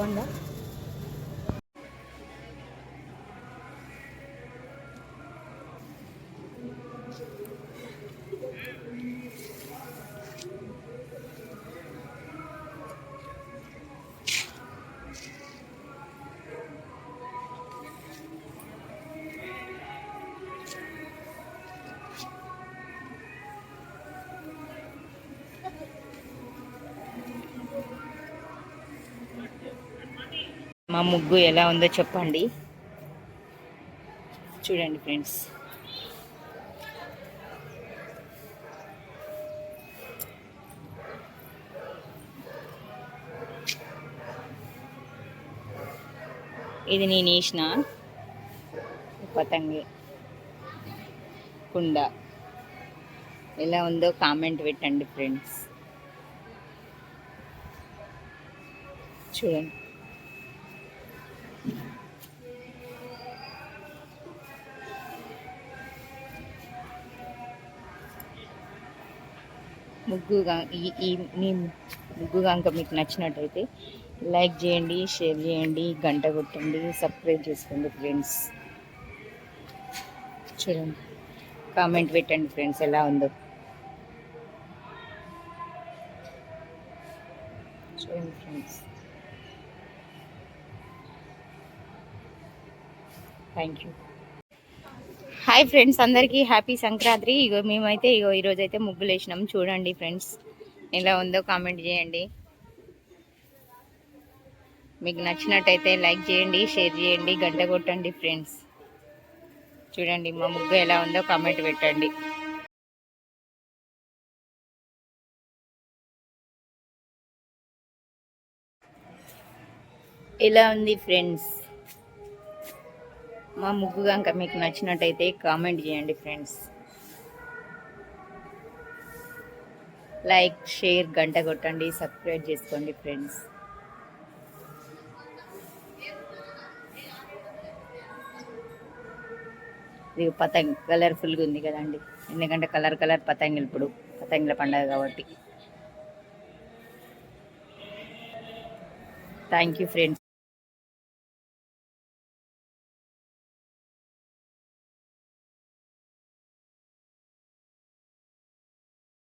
బాగుందా? మా ముగ్గు ఎలా ఉందో చెప్పండి. చూడండి ఫ్రెండ్స్. ఇది నేను వేసిన పతంగి కుండ. ఎలా ఉందో కామెంట్ పెట్టండి ఫ్రెండ్స్. చూడండి. మీ ముగ్గు కనుక మీకు నచ్చినట్టయితే లైక్ చేయండి, షేర్ చేయండి, గంట కొట్టండి, సబ్స్క్రైబ్ చేసుకోండి ఫ్రెండ్స్. చూడండి, కామెంట్ పెట్టండి ఫ్రెండ్స్ ఎలా ఉందో. చూడండి friends. Thank you. Hi friends, అందరికీ హ్యాపీ సంక్రాంతి. మేమైతే ఈరోజైతే ముగ్గులు వేసినాం. చూడండి ఫ్రెండ్స్ ఎలా ఉందో కామెంట్ చేయండి. మీకు నచ్చినట్టయితే లైక్ చేయండి, షేర్ చేయండి, గంట కొట్టండి ఫ్రెండ్స్. చూడండి మా ముగ్గు ఎలా ఉందో కామెంట్ పెట్టండి. ఎలా ఉంది ఫ్రెండ్స్ మా ముగ్గు కనుక మీకు నచ్చినట్టయితే కామెంట్ చేయండి ఫ్రెండ్స్. లైక్, షేర్, గంట కొట్టండి, సబ్స్క్రైబ్ చేసుకోండి ఫ్రెండ్స్. ఇది పతంగ్ కలర్ఫుల్గా ఉంది కదండి, ఎందుకంటే కలర్ పతంగులు, ఇప్పుడు పతంగుల పండుగ కాబట్టి. Thank you friends.